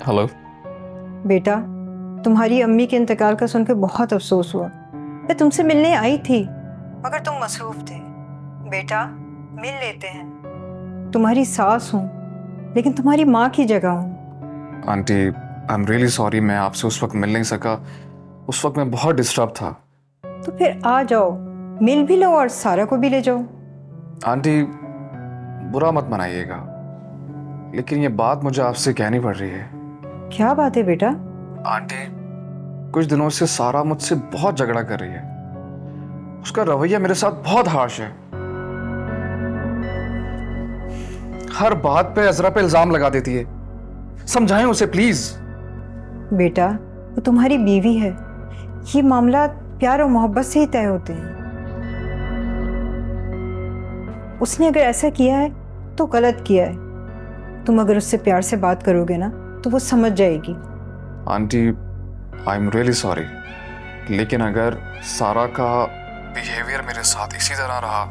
Hello. बेटा, तुम्हारी अम्मी के इंतकाल का सुनकर बहुत अफसोस हुआ। मैं तुमसे मिलने आई थी मगर तुम मसरूफ थे। बेटा, मिल लेते हैं। तुम्हारी सास हूँ लेकिन तुम्हारी माँ की जगह हूँ। Aunty, I am really sorry, मैं आपसे उस वक्त मिल नहीं सका। उस वक्त मैं बहुत डिस्टर्ब था। तो फिर आ जाओ, मिल भी लो और सारा को भी ले जाओ। आंटी, बुरा मत मनाइएगा, लेकिन ये बात मुझे आपसे कहनी पड़ रही है। क्या बात है बेटा? आंटी, कुछ दिनों से सारा मुझसे बहुत झगड़ा कर रही है। उसका रवैया मेरे साथ बहुत हार्श है। हर बात पे अजरा पे इल्जाम लगा देती है। समझाएं उसे प्लीज। बेटा, वो तुम्हारी बीवी है। ये मामला प्यार और मोहब्बत से ही तय होते हैं। उसने अगर ऐसा किया है तो गलत किया है। तुम अगर उससे प्यार से बात करोगे ना तो वो समझ जाएगी। Aunty, I am really sorry, लेकिन अगर सारा का बिहेवियर मेरे साथ इसी तरह रहा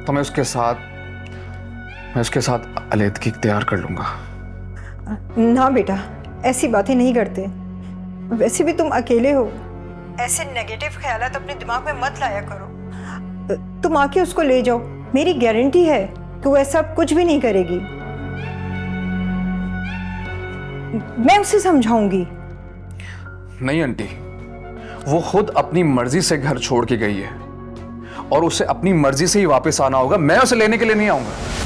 तो मैं उसके साथ अलैदगी इख्तियार कर लूंगा। ना बेटा, ऐसी बातें नहीं करते। वैसे भी तुम अकेले हो, ऐसे नेगेटिव ख्यालात अपने दिमाग में मत लाया करो। तुम आके उसको ले जाओ, मेरी गारंटी है कि वो ऐसा कुछ भी नहीं करेगी। मैं उसे समझाऊंगी। नहीं आंटी, वो खुद अपनी मर्जी से घर छोड़ के गई है और उसे अपनी मर्जी से ही वापस आना होगा। मैं उसे लेने के लिए नहीं आऊंगा।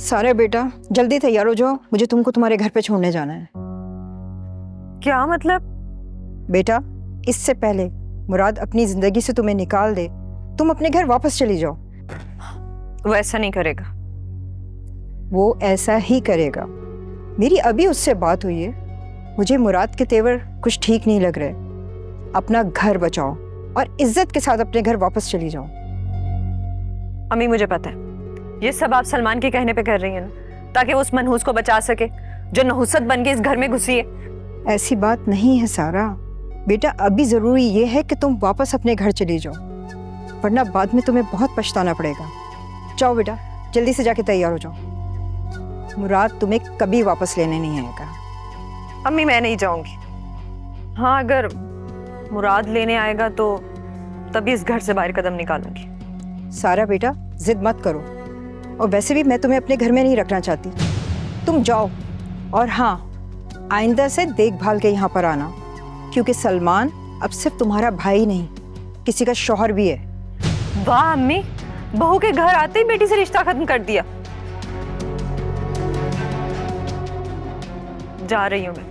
सारे बेटा, जल्दी तैयार हो जाओ, मुझे तुमको तुम्हारे घर पे छोड़ने जाना है। क्या मतलब? बेटा, इससे पहले मुराद अपनी जिंदगी से तुम्हें निकाल दे, तुम अपने घर वापस चली जाओ। वो ऐसा नहीं करेगा। वो ऐसा ही करेगा। मेरी अभी उससे बात हुई है। मुझे मुराद के तेवर कुछ ठीक नहीं लग रहे। अपना घर बचाओ और इज्जत के साथ अपने घर वापस चली जाओ। अम्मी, मुझे पता है ये सब आप सलमान के कहने पे कर रही हैं ना, ताकि वो उस मनहूस को बचा सके जो नहुसत बन के इस घर में घुसी है। ऐसी बात नहीं है सारा। बेटा, अभी जरूरी ये है कि तुम वापस अपने घर चली जाओ, वरना बाद में तुम्हें बहुत पछताना पड़ेगा। जाओ बेटा, जल्दी से जाके तैयार हो जाओ। मुराद तुम्हें कभी वापस लेने नहीं आएगा। अम्मी, मैं नहीं जाऊंगी। हाँ, अगर मुराद लेने आएगा तो तभी इस घर से बाहर कदम निकालूंगी। सारा बेटा, जिद मत करो, और वैसे भी मैं तुम्हें अपने घर में नहीं रखना चाहती। तुम जाओ, और हाँ, आइंदा से देखभाल के यहाँ पर आना, क्योंकि सलमान अब सिर्फ तुम्हारा भाई नहीं, किसी का शौहर भी है। वाह अम्मी, बहू के घर आते ही बेटी से रिश्ता खत्म कर दिया। जा रही हूँ मैं।